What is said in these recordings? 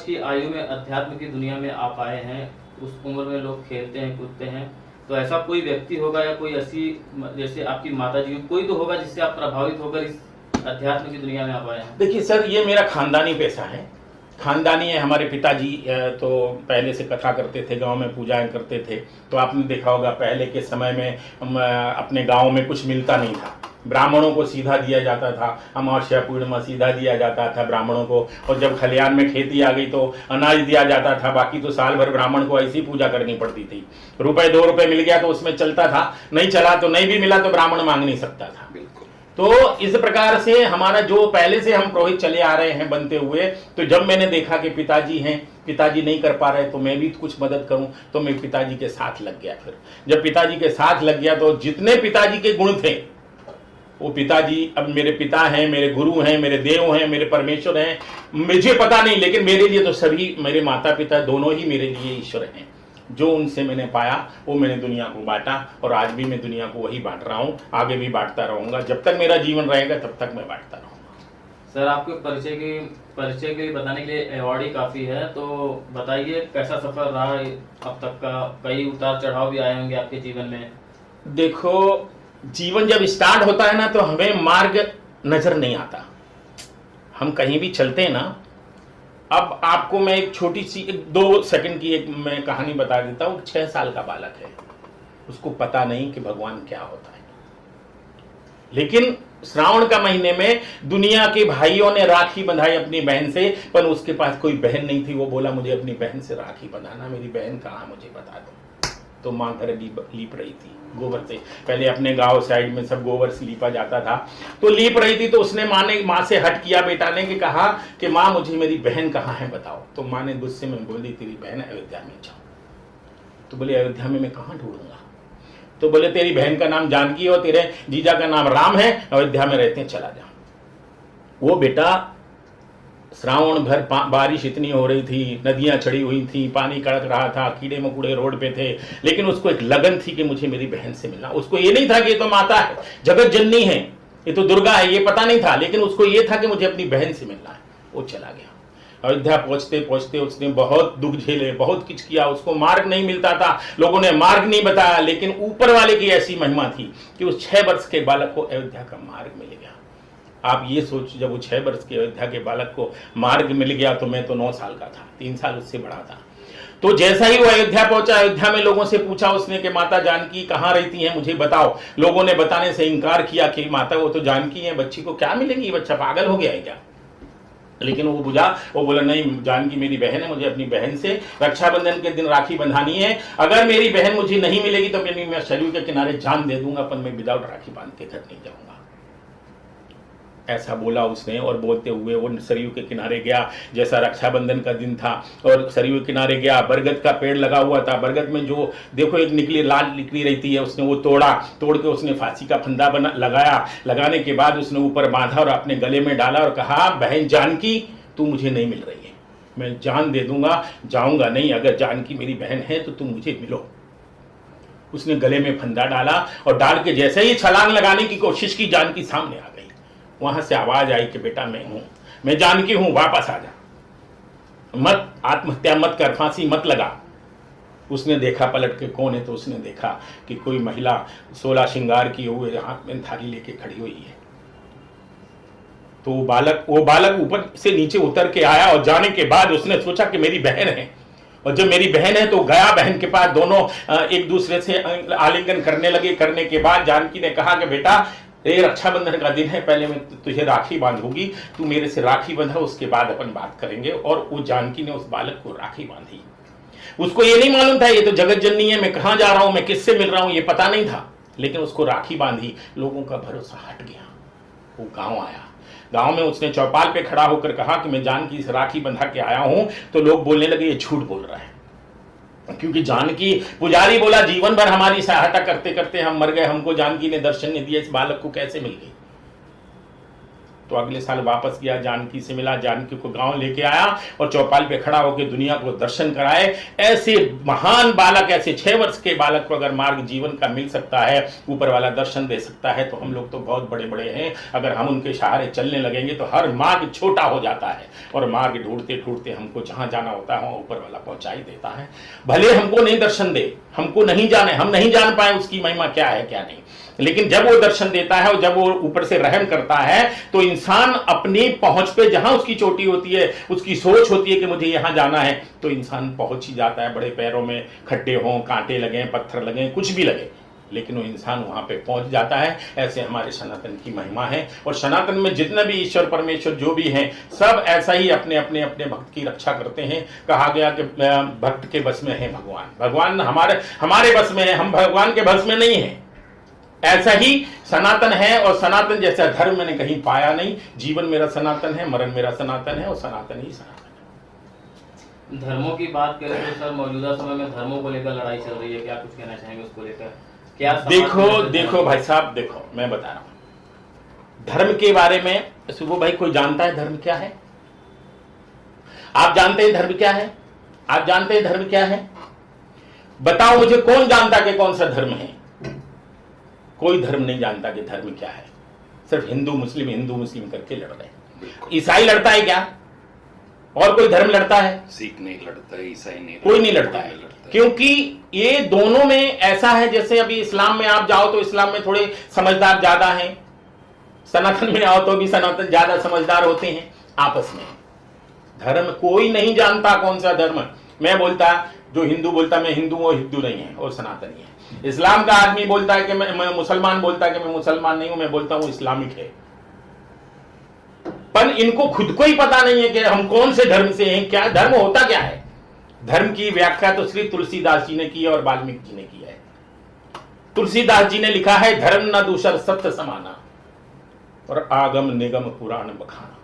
वर्ष की आयु में अध्यात्म की दुनिया में आप आए हैं, उस उम्र में लोग खेलते हैं कूदते हैं, तो ऐसा कोई व्यक्ति होगा या कोई ऐसी, जैसे आपकी माता जी, कोई तो होगा जिससे आप प्रभावित होकर इस अध्यात्म की दुनिया में आप आए हैं? देखिए सर, ये मेरा खानदानी पैसा है, खानदानी है। हमारे पिताजी तो पहले से कथा करते थे, गांव में पूजाएं करते थे। तो आपने देखा होगा पहले के समय में अपने गांव में कुछ मिलता नहीं था, ब्राह्मणों को सीधा दिया जाता था, अमावस्या पूर्णिमा सीधा दिया जाता था ब्राह्मणों को। और जब खलियान में खेती आ गई तो अनाज दिया जाता था, बाकी तो साल भर ब्राह्मण को ऐसी पूजा करनी पड़ती थी। रुपए 2 रुपए मिल गया तो उसमें चलता था, नहीं चला तो नहीं भी मिला तो ब्राह्मण मांग नहीं सकता था। तो इस प्रकार से हमारा जो पहले से हम पुरोहित चले आ रहे हैं बनते हुए, तो जब मैंने देखा कि पिताजी हैं, पिताजी नहीं कर पा रहे तो मैं भी कुछ मदद करूं, तो मैं पिताजी के साथ लग गया। फिर जब पिताजी के साथ लग गया तो जितने पिताजी के गुण थे वो पिताजी अब मेरे पिता हैं, मेरे गुरु हैं, मेरे देव हैं, मेरे परमेश्वर हैं। मुझे पता नहीं, लेकिन मेरे लिए तो सभी, मेरे माता पिता दोनों ही मेरे लिए ईश्वर हैं। जो उनसे मैंने पाया वो मैंने दुनिया को बांटा, और आज भी मैं दुनिया को वही बांट रहा हूँ, आगे भी बांटता रहूंगा। जब तक मेरा जीवन रहेगा तब तक मैं बांटता रहूंगा। सर, आपके परिचय के लिए बताने के लिए अवार्ड ही काफी है, तो बताइए कैसा सफर रहा अब तक का? कई उतार चढ़ाव भी आए होंगे आपके जीवन में। देखो, जीवन जब स्टार्ट होता है ना तो हमें मार्ग नजर नहीं आता। हम कहीं भी चलते हैं ना, अब आपको मैं एक छोटी सी 2 सेकंड की एक मैं कहानी बता देता हूँ। 6 साल का बालक है, उसको पता नहीं कि भगवान क्या होता है, लेकिन श्रावण का महीने में दुनिया के भाइयों ने राखी बंधाई अपनी बहन से, पर उसके पास कोई बहन नहीं थी। वो बोला मुझे अपनी बहन से राखी बंधाना, मेरी बहन कहाँ मुझे बता दो। तो माँ घर लीप रही थी गोबर से, पहले अपने गांव साइड में सब गोबर से लीपा जाता था, तो लीप रही थी। तो उसने माँ से हट किया बेटा ने, कि कहा कि माँ मुझे मेरी बहन कहाँ है बताओ। तो माँ ने गुस्से में बोली तेरी बहन अयोध्या में जाओ। तो बोले अयोध्या में मैं कहाँ ढूंढूंगा? तो बोले तेरी बहन का नाम जानकी और तेरे जीजा का नाम राम है, अयोध्या में रहते हैं, चला जा। वो बेटा श्रावण भर बारिश इतनी हो रही थी, नदियां चढ़ी हुई थी, पानी कड़क रहा था, कीड़े मकोड़े रोड पे थे, लेकिन उसको एक लगन थी कि मुझे मेरी बहन से मिलना। उसको ये नहीं था कि ये तो माता है, जगत जननी है, ये तो दुर्गा है, ये पता नहीं था, लेकिन उसको ये था कि मुझे अपनी बहन से मिलना है। वो चला गया। अयोध्या पहुंचते पहुंचते उसने बहुत दुख झेले, बहुत कुछ किया, उसको मार्ग नहीं मिलता था, लोगों ने मार्ग नहीं बताया, लेकिन ऊपर वाले की ऐसी महिमा थी कि उस 6 वर्ष के बालक को अयोध्या का मार्ग मिल गया। आप ये सोच, जब वो 6 वर्ष के अयोध्या के बालक को मार्ग मिल गया तो मैं तो 9 साल का था, 3 साल उससे बड़ा था। तो जैसा ही वो अयोध्या पहुंचा, अयोध्या में लोगों से पूछा उसने कि माता जानकी कहाँ रहती हैं, मुझे बताओ। लोगों ने बताने से इनकार किया कि माता वो तो जानकी है, बच्ची को क्या मिलेगी, बच्चा पागल हो गया है क्या? लेकिन वो बोला नहीं, जानकी मेरी बहन है, मुझे अपनी बहन से रक्षाबंधन के दिन राखी बंधानी है। अगर मेरी बहन मुझे नहीं मिलेगी तो मैं सरयू के किनारे जान दे दूंगा, पर मैं विदाउट राखी बांध के घर नहीं जाऊंगा। ऐसा बोला उसने, और बोलते हुए वो सरयू के किनारे गया। जैसा रक्षाबंधन का दिन था और सरयू के किनारे गया, बरगद का पेड़ लगा हुआ था, बरगद में जो देखो एक लाल निकली रहती है, उसने वो तोड़ के उसने फांसी का फंदा लगाया। लगाने के बाद उसने ऊपर बांधा और अपने गले में डाला और कहा बहन जानकी तू मुझे नहीं मिल रही है, मैं जान दे दूंगा, जाऊंगा नहीं, अगर जानकी मेरी बहन है तो तुम मुझे मिलो। उसने गले में फंदा डाला और डाल के जैसे ही छलांग लगाने की कोशिश की, जानकी सामने आ गई। वहां से आवाज आई कि बेटा मैं हूं, मैं जानकी हूं, वापस आ जा, मत आत्महत्या मत कर, फांसी मत लगा। उसने देखा पलट के कौन है, तो उसने देखा कि कोई महिला 16 श्रृंगार की हुए हाथ में थाली लेके खड़ी हुई है। तो वो बालक ऊपर से नीचे उतर के आया, और जाने के बाद उसने सोचा कि मेरी बहन है, और जब मेरी बहन है तो गया बहन के पास, दोनों एक दूसरे से आलिंगन करने लगे। करने के बाद जानकी ने कहा कि बेटा ये रक्षाबंधन का दिन है, पहले मैं तुझे राखी बांधूंगी, तू मेरे से राखी बंधा, उसके बाद अपन बात करेंगे। और वो जानकी ने उस बालक को राखी बांधी। उसको ये नहीं मालूम था ये तो जगत जननी है, मैं कहाँ जा रहा हूं, मैं किससे मिल रहा हूं, ये पता नहीं था, लेकिन उसको राखी बांधी। लोगों का भरोसा हट गया, वो गांव आया। गांव में उसने चौपाल पे खड़ा होकर कहा कि मैं जानकी से राखी बंधा के आया हूं। तो लोग बोलने लगे ये झूठ बोल रहा है, क्योंकि जानकी, पुजारी बोला जीवन भर हमारी सहायता करते करते हम मर गए, हमको जानकी ने दर्शन नहीं दिया, इस बालक को कैसे मिल गई? तो अगले साल वापस गया, जानकी से मिला, जानकी को गांव लेके आया और चौपाल पे खड़ा होकर दुनिया को दर्शन कराए। ऐसे महान बालक, ऐसे 6 वर्ष के बालक को अगर मार्ग जीवन का मिल सकता है, ऊपर वाला दर्शन दे सकता है, तो हम लोग तो बहुत बड़े बड़े हैं। अगर हम उनके सहारे चलने लगेंगे तो हर मार्ग छोटा हो जाता है और मार्ग ढूंढते ढूंढते हमको जहां जाना होता है वहां ऊपर वाला पहुंचा ही देता है। भले हमको नहीं दर्शन दे, हमको नहीं जाने, हम नहीं जान पाए उसकी महिमा क्या है क्या नहीं, लेकिन जब वो दर्शन देता है और जब वो ऊपर से रहम करता है तो इंसान अपनी पहुंच पे, जहां उसकी चोटी होती है, उसकी सोच होती है कि मुझे यहां जाना है, तो इंसान पहुंच ही जाता है। बड़े पैरों में खड्डे हों, कांटे लगे, पत्थर लगे, कुछ भी लगे, लेकिन वो इंसान वहां पे पहुंच जाता है। ऐसे हमारे सनातन की महिमा है। और सनातन में जितने भी ईश्वर परमेश्वर जो भी हैं, सब ऐसा ही अपने अपने अपने भक्त की रक्षा करते हैं। कहा गया कि भक्त के बस में है भगवान, भगवान हमारे बस में है, हम भगवान के बस में नहीं है। ऐसा ही सनातन है और सनातन जैसा धर्म मैंने कहीं पाया नहीं। जीवन मेरा सनातन है, मरण मेरा सनातन है और सनातन ही सनातन है। धर्मों की बात करें तो सर मौजूदा समय में धर्मों को लेकर लड़ाई चल रही है, क्या कुछ कहना चाहेंगे उसको लेकर? क्या देखो भाई साहब, देखो मैं बता रहा हूं धर्म के बारे में। सुबह भाई कोई जानता है धर्म क्या है? आप जानते हैं धर्म क्या है? आप जानते हैं धर्म क्या है? बताओ मुझे, कौन जानता कि कौन सा धर्म है? कोई धर्म नहीं जानता कि धर्म क्या है। सिर्फ हिंदू मुस्लिम करके लड़ रहे हैं। ईसाई लड़ता है क्या? और कोई धर्म लड़ता है? सिख नहीं लड़ता है, ईसाई नहीं, कोई नहीं लड़ता है। क्योंकि ये दोनों में ऐसा है, जैसे अभी इस्लाम में आप जाओ तो इस्लाम में थोड़े समझदार ज्यादा हैं, सनातन में आओ तो भी सनातन ज्यादा समझदार होते हैं आपस में। धर्म कोई नहीं जानता कौन सा धर्म। मैं बोलता, जो हिंदू बोलता मैं हिंदू हूं, वो हिंदू नहीं है और सनातनी है। इस्लाम का आदमी बोलता है कि मैं मुसलमान, बोलता है कि मैं मुसलमान नहीं हूं, मैं बोलता हूं इस्लामिक है। पर इनको खुद को ही पता नहीं है कि हम कौन से धर्म से हैं, क्या धर्म होता क्या है। धर्म की व्याख्या तो श्री तुलसीदास जी ने की है और वाल्मीकि जी ने की है। तुलसीदास जी ने लिखा है, धर्म न दूसर सत्य समाना और आगम निगम पुराण बखाना।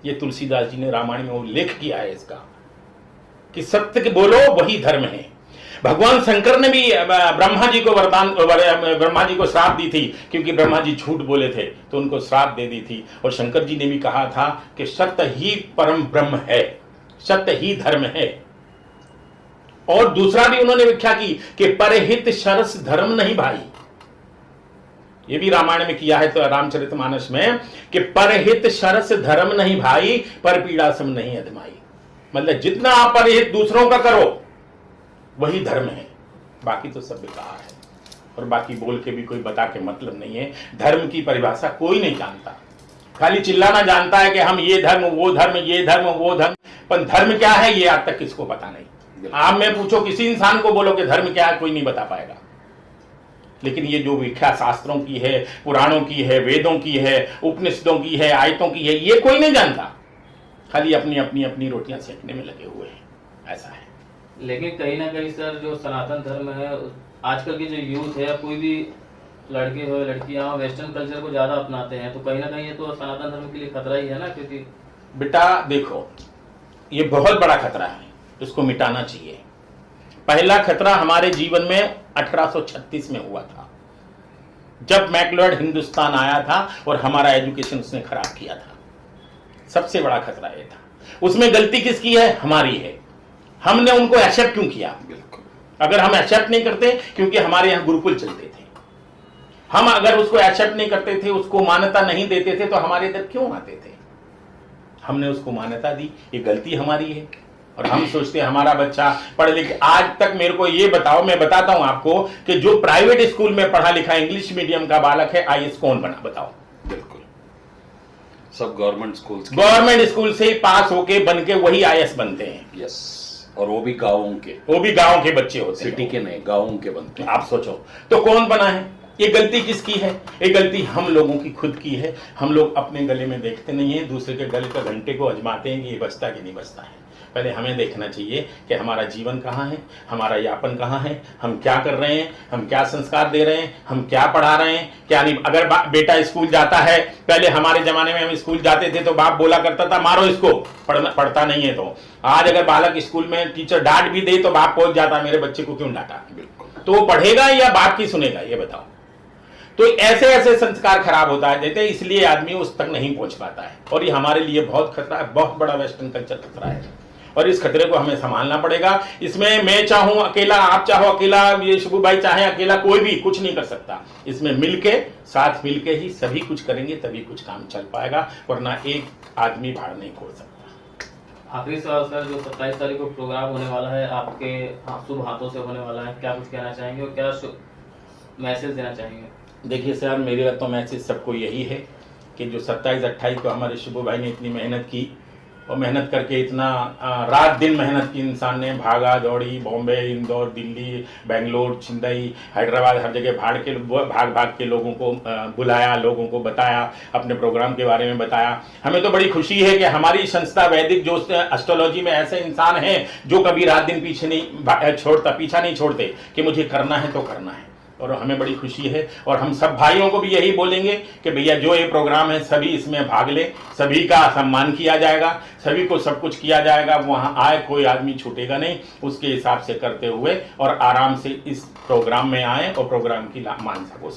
ये तुलसीदास जी ने रामायण में उल्लेख किया है इसका, कि सत्य के बोलो वही धर्म है। भगवान शंकर ने भी ब्रह्मा जी को श्राप दी थी, क्योंकि ब्रह्मा जी झूठ बोले थे तो उनको श्राप दे दी थी। और शंकर जी ने भी कहा था कि सत्य ही परम ब्रह्म है, सत्य ही धर्म है। और दूसरा भी उन्होंने व्याख्या की कि परहित सरस धर्म नहीं भाई। ये भी रामायण में किया है तो रामचरितमानस में, कि परहित सरस धर्म नहीं भाई, पर पीड़ा सम नहीं अधमाई। मतलब जितना आप परहित दूसरों का करो वही धर्म है, बाकी तो सब बेकार है। और बाकी बोल के भी कोई बता के मतलब नहीं है। धर्म की परिभाषा कोई नहीं जानता, खाली चिल्लाना जानता है कि हम ये धर्म वो धर्म, ये धर्म वो धर्म। पर धर्म क्या है ये आज तक किसको पता नहीं। आप में पूछो किसी इंसान को, बोलो कि धर्म क्या है, कोई नहीं बता पाएगा। लेकिन ये जो व्याख्या शास्त्रों की है, पुराणों की है, वेदों की है, उपनिषदों की है, आयतों की है, ये कोई नहीं जानता। खाली अपनी अपनी अपनी रोटियां सेकने में लगे हुए हैं, ऐसा है। लेकिन कहीं ना कहीं सर जो सनातन धर्म है, आजकल की जो यूथ है, कोई भी लड़के हो लड़कियां हो, वेस्टर्न कल्चर को ज्यादा अपनाते हैं, तो कहीं ना कहीं ये तो सनातन धर्म के लिए खतरा ही है ना। क्योंकि बेटा देखो, ये बहुत बड़ा खतरा है, इसको मिटाना चाहिए। पहला खतरा हमारे जीवन में 1836 में हुआ था, जब मैकलॉर्ड हिंदुस्तान आया था और हमारा एजुकेशन उसने खराब किया था। सबसे बड़ा खतरा ये था। उसमें गलती किसकी है? हमारी है। हमने उनको एक्सेप्ट क्यों किया? अगर हम एक्सेप्ट नहीं करते, क्योंकि हमारे यहां गुरुकुल चलते थे, हम अगर उसको एक्सेप्ट नहीं करते थे, उसको मान्यता नहीं देते थे, तो हमारे इधर क्यों आते थे? हमने उसको मान्यता दी, ये गलती हमारी है। और हम सोचते हैं हमारा बच्चा पढ़ लिख। आज तक मेरे को ये बताओ, मैं बताता हूं आपको कि जो प्राइवेट स्कूल में पढ़ा लिखा इंग्लिश मीडियम का बालक है, आईएएस कौन बना? बताओ। बिल्कुल, सब गवर्नमेंट स्कूल से पास होके बन के वही आईएएस बनते हैं। यस, और वो भी गांवों के बच्चे होते हैं, सिटी के नहीं, गांवों के बनते हैं। आप सोचो तो कौन बना है? ये गलती किसकी है? ये गलती हम लोगों की खुद की है। हम लोग अपने गले में देखते नहीं है, दूसरे के गले के घंटे को आजमाते हैं कि ये बचता कि नहीं बचता है। पहले हमें देखना चाहिए कि हमारा जीवन कहाँ है, हमारा यापन कहाँ है, हम क्या कर रहे हैं, हम क्या संस्कार दे रहे हैं, हम क्या पढ़ा रहे हैं, क्या नहीं। अगर बेटा स्कूल जाता है, पहले हमारे जमाने में हम स्कूल जाते थे तो बाप बोला करता था मारो इसको, पढ़ता नहीं है तो। आज अगर बालक स्कूल में टीचर डांट भी दे तो बाप पहुंच जाता मेरे बच्चे को क्यों डांटा। तो वो पढ़ेगा या बाप की सुनेगा? ये बताओ। तो ऐसे ऐसे संस्कार खराब होता है देते, इसलिए आदमी उस तक नहीं पहुंच पाता है। और ये हमारे लिए बहुत खतरा है, बहुत बड़ा वेस्टर्न कल्चर खतरा है, और इस खतरे को हमें संभालना पड़ेगा। इसमें मैं चाहूं अकेला, आप चाहो अकेला, ये शुभू भाई चाहे अकेला, कोई भी कुछ नहीं कर सकता। इसमें मिलके, साथ मिलके ही सभी कुछ करेंगे, तभी कुछ काम चल पाएगा, वरना एक आदमी भाड़ नहीं खोल सकता। आखिरी सवाल सर, जो 27 तारीख को प्रोग्राम होने वाला है, आपके शुभ हाथों से होने वाला है, क्या कुछ कहना चाहेंगे और क्या मैसेज देना चाहेंगे? देखिए सर, मेरा तो मैसेज सबको यही है कि जो 27-28 को हमारे शुभू भाई ने इतनी मेहनत की, और मेहनत करके इतना रात दिन मेहनत की, इंसान ने भागा दौड़ी, बॉम्बे, इंदौर, दिल्ली, बेंगलोर, चेन्नई, हैदराबाद, हर जगह भाग भाग के लोगों को बुलाया, लोगों को बताया, अपने प्रोग्राम के बारे में बताया। हमें तो बड़ी खुशी है कि हमारी संस्था वैदिक जो एस्ट्रोलॉजी में ऐसे इंसान हैं जो कभी रात दिन पीछा नहीं छोड़ते कि मुझे करना है तो करना है, और हमें बड़ी खुशी है। और हम सब भाइयों को भी यही बोलेंगे कि भैया जो ये प्रोग्राम है सभी इसमें भाग ले, सभी का सम्मान किया जाएगा, सभी को सब कुछ किया जाएगा, वहाँ आए कोई आदमी छूटेगा नहीं, उसके हिसाब से करते हुए और आराम से इस प्रोग्राम में आए और प्रोग्राम की मानसा को